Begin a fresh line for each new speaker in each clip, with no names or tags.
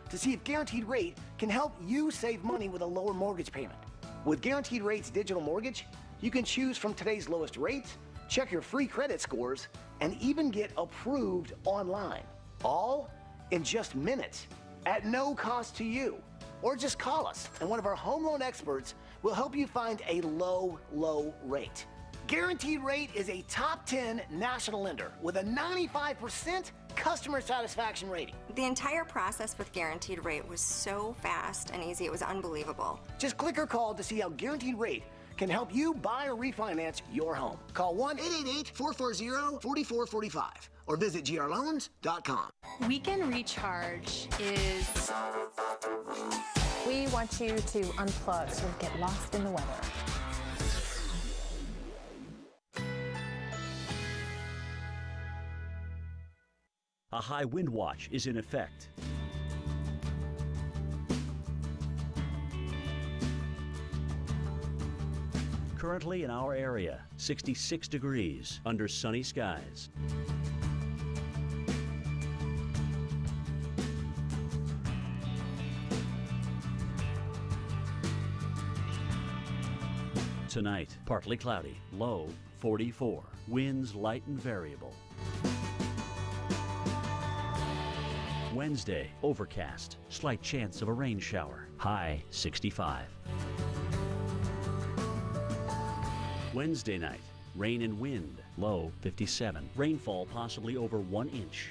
to see if Guaranteed Rate can help you save money with a lower mortgage payment. With Guaranteed Rate's digital mortgage, you can choose from today's lowest rates, check your free credit scores, and even get approved online. All in just minutes, at no cost to you. Or just call us, and one of our home loan experts will help you find a low rate. Guaranteed Rate is a top 10 national lender with a 95% customer satisfaction rating.
The entire process with Guaranteed Rate was so fast and easy, it was unbelievable.
Just click or call to see how Guaranteed Rate can help you buy or refinance your home. Call 1-888-440-4445 or visit grloans.com.
Weekend Recharge is...
We want you to unplug so you get lost in the weather.
A high wind watch is in effect. Currently in our area, 66 degrees under sunny skies. Tonight, partly cloudy, low 44. Winds light and variable. Wednesday, overcast, slight chance of a rain shower, high 65. Wednesday night, rain and wind, low 57. Rainfall possibly over 1 inch.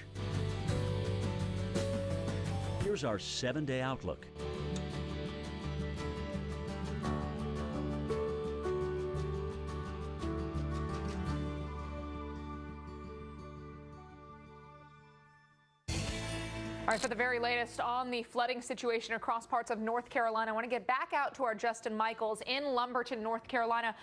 Here's our 7-day outlook.
All right, for the very latest on the flooding situation across parts of North Carolina, I want to get back out to our Justin Michaels in Lumberton, North Carolina.